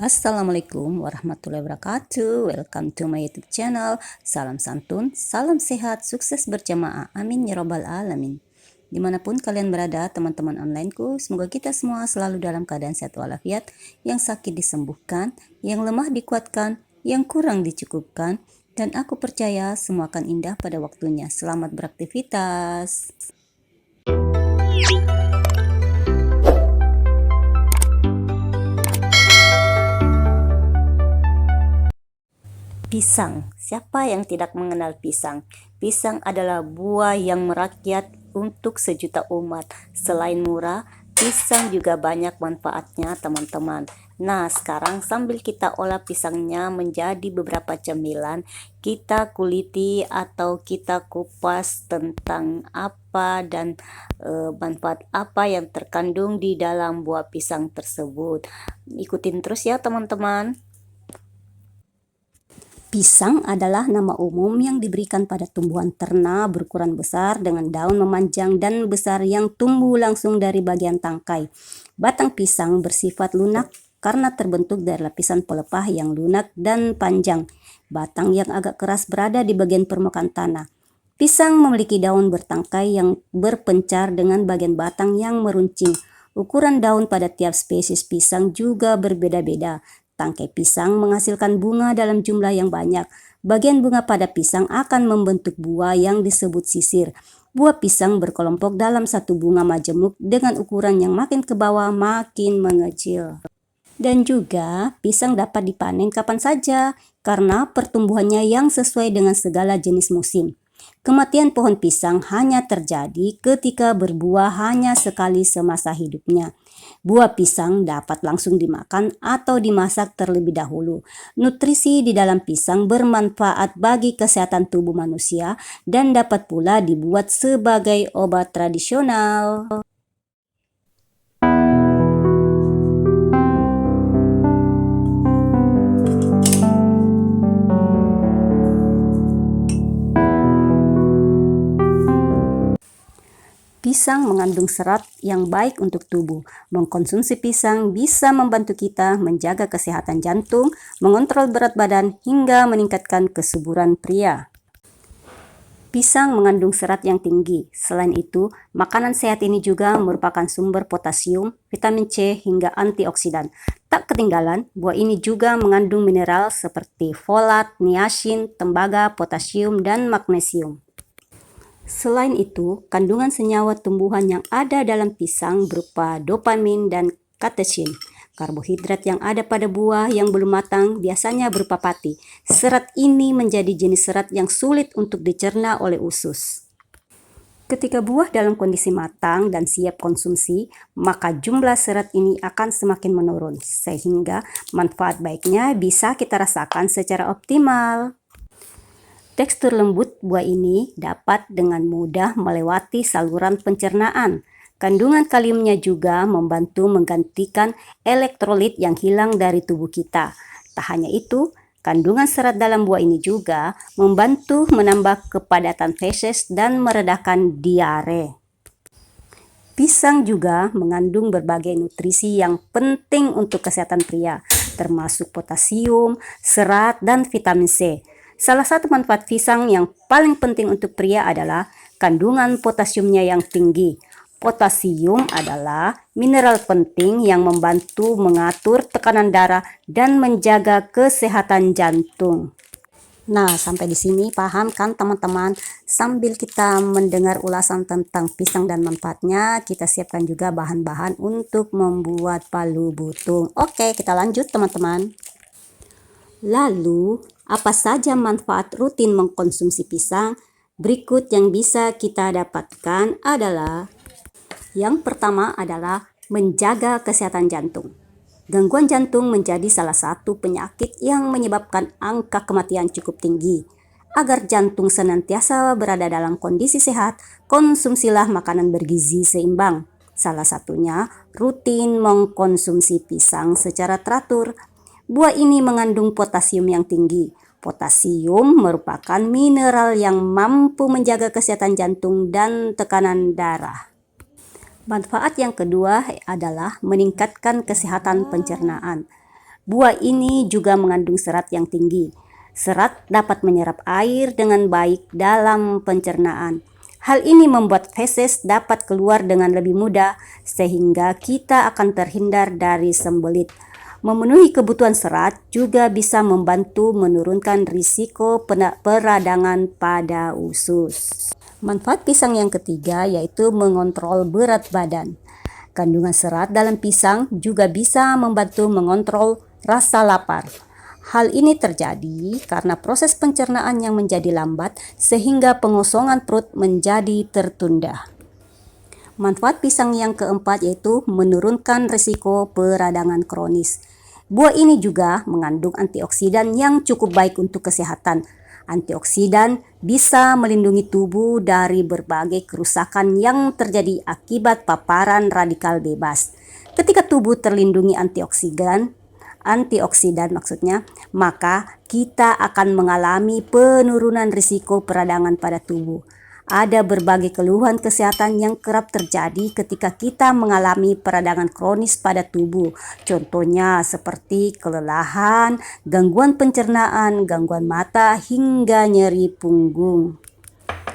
Assalamualaikum warahmatullahi wabarakatuh. Welcome to my YouTube channel. Salam santun, salam sehat, sukses berjamaah. Amin ya robbal alamin. Dimanapun kalian berada, teman-teman onlineku, semoga kita semua selalu dalam keadaan sehat walafiat, yang sakit disembuhkan, yang lemah dikuatkan, yang kurang dicukupkan, dan aku percaya semua akan indah pada waktunya. Selamat beraktivitas. Pisang, siapa yang tidak mengenal pisang? Pisang adalah buah yang merakyat untuk sejuta umat. Selain murah, pisang juga banyak manfaatnya, teman-teman. Nah, sekarang sambil kita olah pisangnya menjadi beberapa cemilan, kita kuliti atau kita kupas tentang apa dan manfaat apa yang terkandung di dalam buah pisang tersebut. Ikutin terus ya, teman-teman. Pisang adalah nama umum yang diberikan pada tumbuhan terna berukuran besar dengan daun memanjang dan besar yang tumbuh langsung dari bagian tangkai. Batang pisang bersifat lunak karena terbentuk dari lapisan pelepah yang lunak dan panjang. Batang yang agak keras berada di bagian permukaan tanah. Pisang memiliki daun bertangkai yang berpencar dengan bagian batang yang meruncing. Ukuran daun pada tiap spesies pisang juga berbeda-beda. Tangkai pisang menghasilkan bunga dalam jumlah yang banyak. Bagian bunga pada pisang akan membentuk buah yang disebut sisir. Buah pisang berkelompok dalam satu bunga majemuk dengan ukuran yang makin ke bawah makin mengecil. Dan juga pisang dapat dipanen kapan saja karena pertumbuhannya yang sesuai dengan segala jenis musim. Kematian pohon pisang hanya terjadi ketika berbuah hanya sekali semasa hidupnya. Buah pisang dapat langsung dimakan atau dimasak terlebih dahulu. Nutrisi di dalam pisang bermanfaat bagi kesehatan tubuh manusia dan dapat pula dibuat sebagai obat tradisional. Pisang mengandung serat yang baik untuk tubuh. Mengkonsumsi pisang bisa membantu kita menjaga kesehatan jantung, mengontrol berat badan, hingga meningkatkan kesuburan pria. Pisang mengandung serat yang tinggi. Selain itu, makanan sehat ini juga merupakan sumber potasium, vitamin C, hingga antioksidan. Tak ketinggalan, buah ini juga mengandung mineral seperti folat, niacin, tembaga, potasium, dan magnesium. Selain itu, kandungan senyawa tumbuhan yang ada dalam pisang berupa dopamin dan katesin. Karbohidrat yang ada pada buah yang belum matang biasanya berupa pati. Serat ini menjadi jenis serat yang sulit untuk dicerna oleh usus. Ketika buah dalam kondisi matang dan siap konsumsi, maka jumlah serat ini akan semakin menurun, sehingga manfaat baiknya bisa kita rasakan secara optimal. Tekstur lembut buah ini dapat dengan mudah melewati saluran pencernaan. Kandungan kaliumnya juga membantu menggantikan elektrolit yang hilang dari tubuh kita. Tak hanya itu, kandungan serat dalam buah ini juga membantu menambah kepadatan feses dan meredakan diare. Pisang juga mengandung berbagai nutrisi yang penting untuk kesehatan pria, termasuk potasium, serat, dan vitamin C. Salah satu manfaat pisang yang paling penting untuk pria adalah kandungan potasiumnya yang tinggi. Potasium adalah mineral penting yang membantu mengatur tekanan darah dan menjaga kesehatan jantung. Nah, sampai di sini paham kan teman-teman? Sambil kita mendengar ulasan tentang pisang dan manfaatnya, kita siapkan juga bahan-bahan untuk membuat palu butung. Oke, kita lanjut teman-teman. Lalu, apa saja manfaat rutin mengkonsumsi pisang? Berikut yang bisa kita dapatkan adalah: yang pertama adalah menjaga kesehatan jantung. Gangguan jantung menjadi salah satu penyakit yang menyebabkan angka kematian cukup tinggi. Agar jantung senantiasa berada dalam kondisi sehat, konsumsilah makanan bergizi seimbang. Salah satunya rutin mengkonsumsi pisang secara teratur. Buah ini mengandung potasium yang tinggi. Potasium merupakan mineral yang mampu menjaga kesehatan jantung dan tekanan darah. Manfaat yang kedua adalah meningkatkan kesehatan pencernaan. Buah ini juga mengandung serat yang tinggi. Serat dapat menyerap air dengan baik dalam pencernaan. Hal ini membuat feses dapat keluar dengan lebih mudah sehingga kita akan terhindar dari sembelit. Memenuhi kebutuhan serat juga bisa membantu menurunkan risiko peradangan pada usus. Manfaat pisang yang ketiga yaitu mengontrol berat badan. Kandungan serat dalam pisang juga bisa membantu mengontrol rasa lapar. Hal ini terjadi karena proses pencernaan yang menjadi lambat sehingga pengosongan perut menjadi tertunda. Manfaat pisang yang keempat yaitu menurunkan risiko peradangan kronis. Buah ini juga mengandung antioksidan yang cukup baik untuk kesehatan. Antioksidan bisa melindungi tubuh dari berbagai kerusakan yang terjadi akibat paparan radikal bebas. Ketika tubuh terlindungi antioksidan maksudnya, maka kita akan mengalami penurunan risiko peradangan pada tubuh. Ada berbagai keluhan kesehatan yang kerap terjadi ketika kita mengalami peradangan kronis pada tubuh. Contohnya seperti kelelahan, gangguan pencernaan, gangguan mata, hingga nyeri punggung.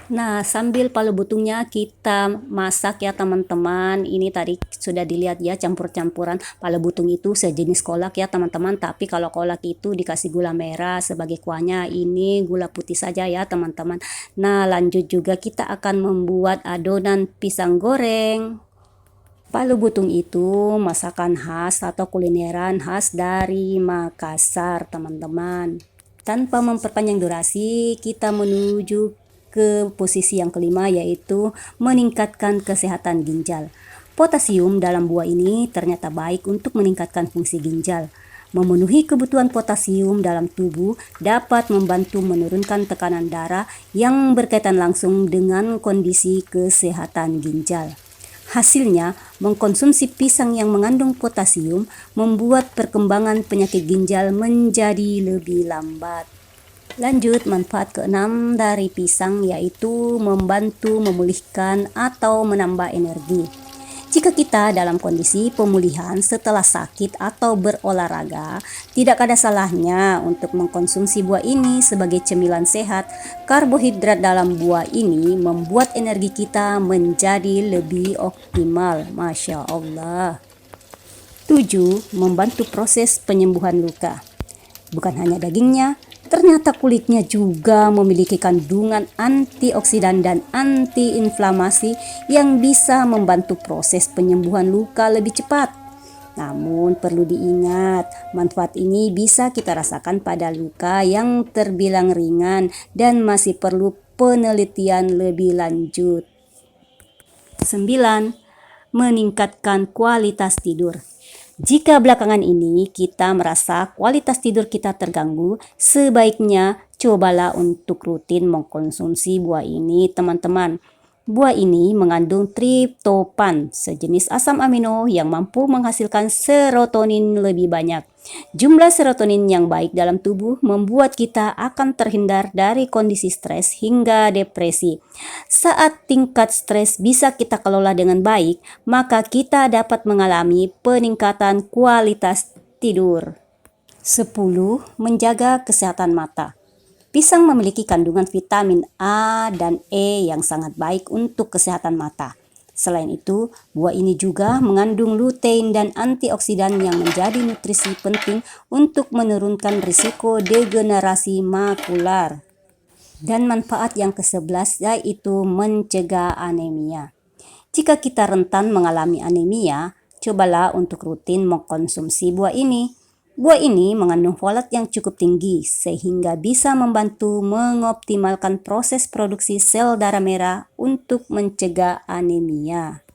Nah, sambil palu butungnya kita masak ya teman-teman. Ini tadi sudah dilihat ya campur-campuran palu butung itu sejenis kolak ya teman-teman. Tapi kalau kolak itu dikasih gula merah sebagai kuahnya, ini gula putih saja ya teman-teman. Nah, lanjut juga kita akan membuat adonan pisang goreng. Palu butung itu masakan khas atau kulineran khas dari Makassar teman-teman. Tanpa memperpanjang durasi, kita menuju ke posisi yang kelima yaitu meningkatkan kesehatan ginjal. Potasium dalam buah ini ternyata baik untuk meningkatkan fungsi ginjal. Memenuhi kebutuhan potasium dalam tubuh dapat membantu menurunkan tekanan darah yang berkaitan langsung dengan kondisi kesehatan ginjal. Hasilnya, mengkonsumsi pisang yang mengandung potasium membuat perkembangan penyakit ginjal menjadi lebih lambat. Lanjut, manfaat keenam dari pisang yaitu membantu memulihkan atau menambah energi. Jika kita dalam kondisi pemulihan setelah sakit atau berolahraga, tidak ada salahnya untuk mengkonsumsi buah ini sebagai cemilan sehat. Karbohidrat dalam buah ini membuat energi kita menjadi lebih optimal. Masya Allah. 7. Membantu proses penyembuhan luka. Bukan hanya dagingnya, ternyata kulitnya juga memiliki kandungan antioksidan dan antiinflamasi yang bisa membantu proses penyembuhan luka lebih cepat. Namun perlu diingat, manfaat ini bisa kita rasakan pada luka yang terbilang ringan dan masih perlu penelitian lebih lanjut. 9. Meningkatkan kualitas tidur. Jika belakangan ini kita merasa kualitas tidur kita terganggu, sebaiknya cobalah untuk rutin mengkonsumsi buah ini teman-teman. Buah ini mengandung triptopan, sejenis asam amino yang mampu menghasilkan serotonin lebih banyak. Jumlah serotonin yang baik dalam tubuh membuat kita akan terhindar dari kondisi stres hingga depresi. Saat tingkat stres bisa kita kelola dengan baik, maka kita dapat mengalami peningkatan kualitas tidur. 10. Menjaga kesehatan mata. Pisang memiliki kandungan vitamin A dan E yang sangat baik untuk kesehatan mata. Selain itu, buah ini juga mengandung lutein dan antioksidan yang menjadi nutrisi penting untuk menurunkan risiko degenerasi makular. Dan manfaat yang ke-11 yaitu mencegah anemia. Jika kita rentan mengalami anemia, cobalah untuk rutin mengkonsumsi buah ini. Buah ini mengandung folat yang cukup tinggi sehingga bisa membantu mengoptimalkan proses produksi sel darah merah untuk mencegah anemia.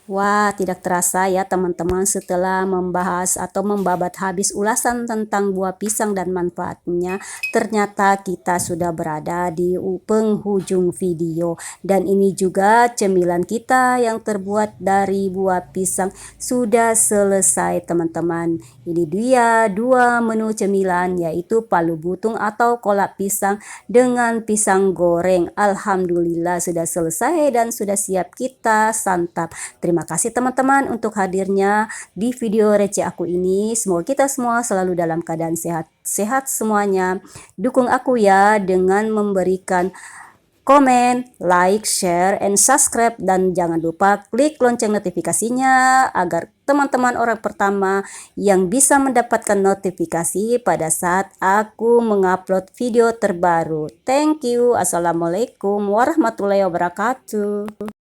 Wah, tidak terasa ya teman-teman, setelah membahas atau membabat habis ulasan tentang buah pisang dan manfaatnya, ternyata kita sudah berada di penghujung video. Dan ini juga cemilan kita yang terbuat dari buah pisang sudah selesai teman-teman. Ini dia 2 menu cemilan yaitu palu butung atau kolak pisang dengan pisang goreng. Alhamdulillah sudah selesai dan sudah siap kita santap. Terima Terima kasih teman-teman untuk hadirnya di video receh aku ini. Semoga kita semua selalu dalam keadaan sehat semuanya. Dukung aku ya dengan memberikan komen, like, share, and subscribe, dan jangan lupa klik lonceng notifikasinya agar teman-teman orang pertama yang bisa mendapatkan notifikasi pada saat aku mengupload video terbaru. Thank you. Assalamualaikum warahmatullahi wabarakatuh.